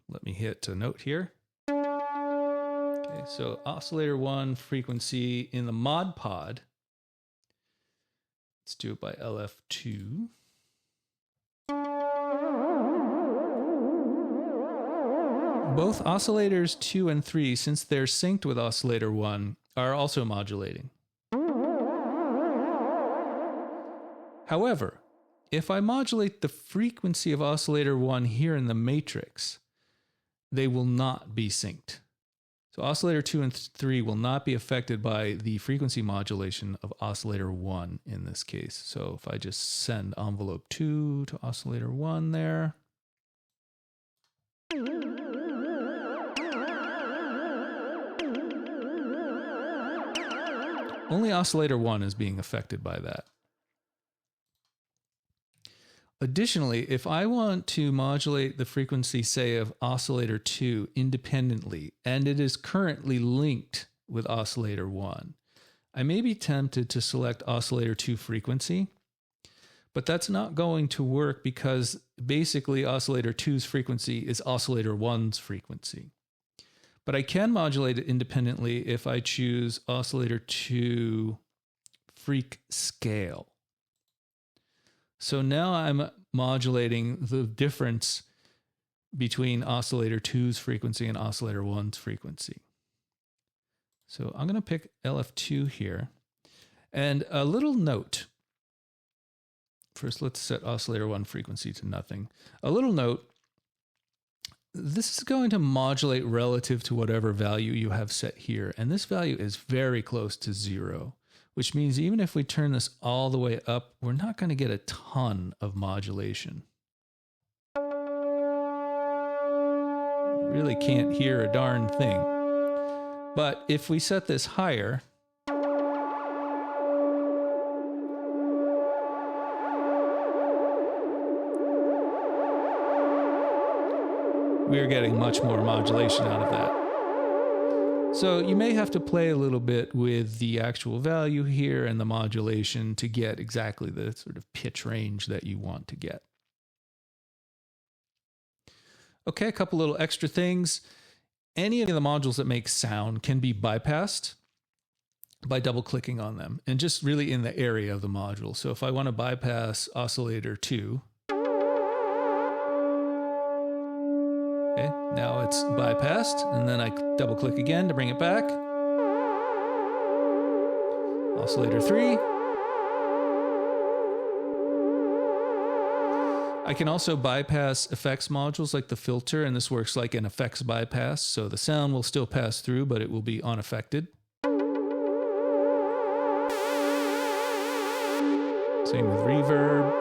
A: let me hit a note here. Okay, so oscillator 1 frequency in the mod pod. Let's do it by LF2. Both oscillators 2 and 3, since they're synced with oscillator 1, are also modulating. However, if I modulate the frequency of oscillator 1 here in the matrix, they will not be synced. So oscillator 2 and 3 will not be affected by the frequency modulation of oscillator 1 in this case. So if I just send envelope 2 to oscillator 1 there. Only oscillator 1 is being affected by that. Additionally, if I want to modulate the frequency, say, of oscillator 2 independently, and it is currently linked with oscillator 1, I may be tempted to select oscillator 2 frequency, but that's not going to work because basically oscillator 2's frequency is oscillator 1's frequency. But I can modulate it independently if I choose oscillator 2 freq scale. So now I'm modulating the difference between oscillator 2's frequency and oscillator 1's frequency. So I'm going to pick LF2 here. And a little note. First, let's set oscillator 1 frequency to nothing. A little note. This is going to modulate relative to whatever value you have set here. And this value is very close to 0. Which means even if we turn this all the way up, we're not going to get a ton of modulation. Really can't hear a darn thing. But if we set this higher, we're getting much more modulation out of that. So you may have to play a little bit with the actual value here and the modulation to get exactly the sort of pitch range that you want to get. Okay, a couple little extra things. Any of the modules that make sound can be bypassed by double-clicking on them and just really in the area of the module. So if I want to bypass oscillator 2, okay, now it's bypassed, and then I double click again to bring it back. Oscillator 3. I can also bypass effects modules like the filter, and this works like an effects bypass, so the sound will still pass through, but it will be unaffected. Same with reverb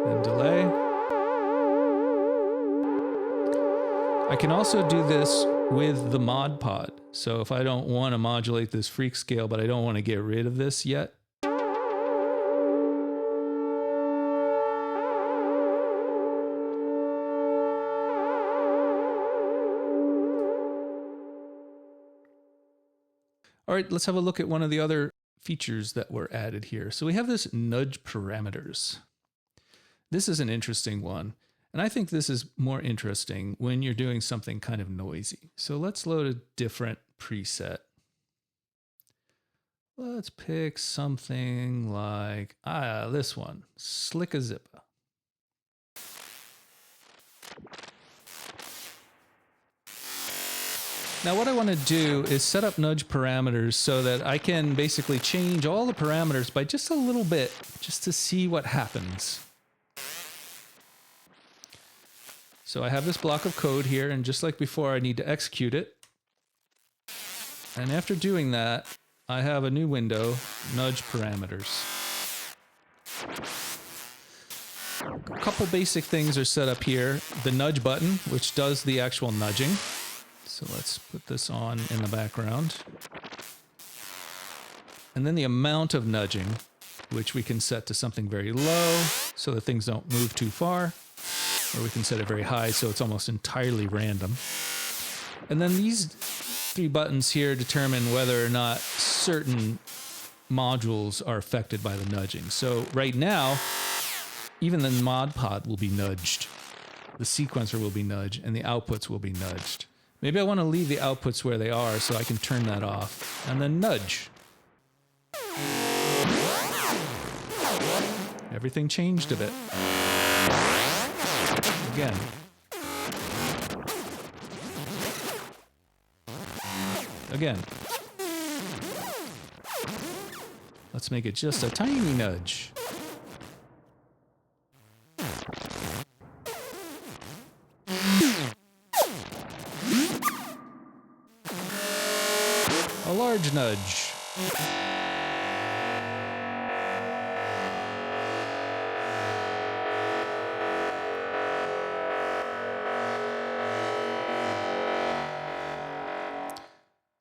A: and delay. I can also do this with the mod pod. So if I don't want to modulate this freq scale, but I don't want to get rid of this yet, all right, let's have a look at one of the other features that were added here. So we have this nudge parameters. This is an interesting one. And I think this is more interesting when you're doing something kind of noisy. So let's load a different preset. Let's pick something like, this one, Slick a Zippa. Now what I want to do is set up nudge parameters so that I can basically change all the parameters by just a little bit, just to see what happens. So I have this block of code here, and just like before, I need to execute it. And after doing that, I have a new window, nudge parameters. A couple basic things are set up here. The nudge button, which does the actual nudging. So let's put this on in the background. And then the amount of nudging, which we can set to something very low so that things don't move too far. Or we can set it very high so it's almost entirely random. And then these three buttons here determine whether or not certain modules are affected by the nudging. So right now, even the mod pod will be nudged. The sequencer will be nudged, and the outputs will be nudged. Maybe I want to leave the outputs where they are so I can turn that off. And then nudge. Everything changed a bit. Again. Again. Let's make it just a tiny nudge. A large nudge.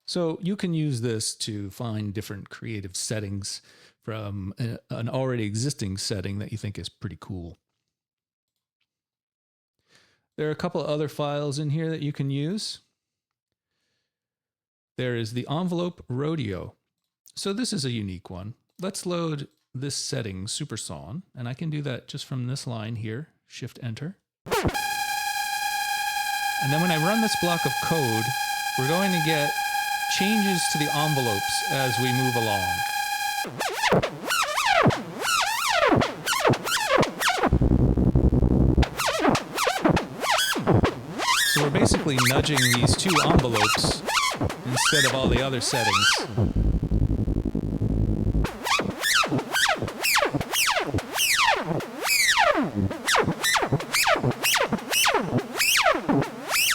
A: So you can use this to find different creative settings from an already existing setting that you think is pretty cool. There are a couple of other files in here that you can use. There is the envelope rodeo. So this is a unique one. Let's load this setting, Supersawn, and I can do that just from this line here, Shift Enter. And then when I run this block of code, we're going to get changes to the envelopes as we move along. So we're basically nudging these two envelopes instead of all the other settings.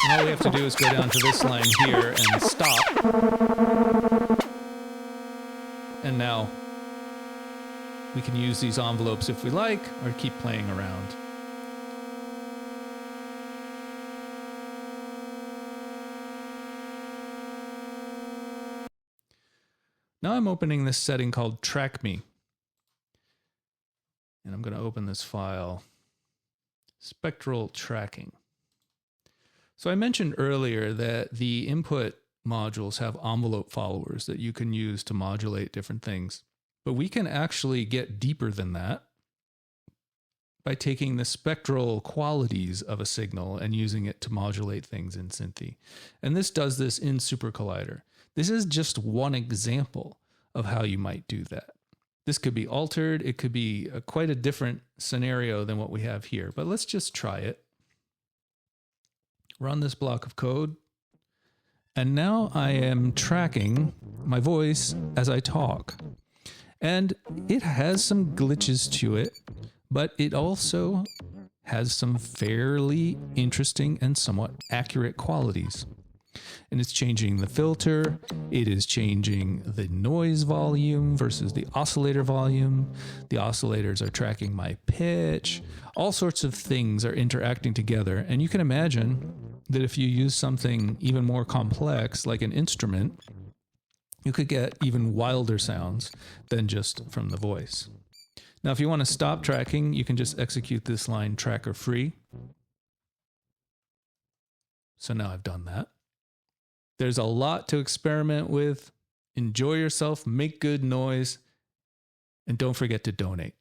A: And all we have to do is go down to this line here and stop. And now we can use these envelopes if we like, or keep playing around. Now I'm opening this setting called Track Me. And I'm going to open this file, Spectral Tracking. So I mentioned earlier that the input modules have envelope followers that you can use to modulate different things. But we can actually get deeper than that by taking the spectral qualities of a signal and using it to modulate things in Xynthii. And this does this in Supercollider. This is just one example of how you might do that. This could be altered. It could be quite a different scenario than what we have here, but let's just try it. Run this block of code. And now I am tracking my voice as I talk. And it has some glitches to it, but it also has some fairly interesting and somewhat accurate qualities. And it's changing the filter. It is changing the noise volume versus the oscillator volume. The oscillators are tracking my pitch. All sorts of things are interacting together. And you can imagine that if you use something even more complex, like an instrument, you could get even wilder sounds than just from the voice. Now, if you want to stop tracking, you can just execute this line tracker free. So now I've done that. There's a lot to experiment with. Enjoy yourself, make good noise, and don't forget to donate.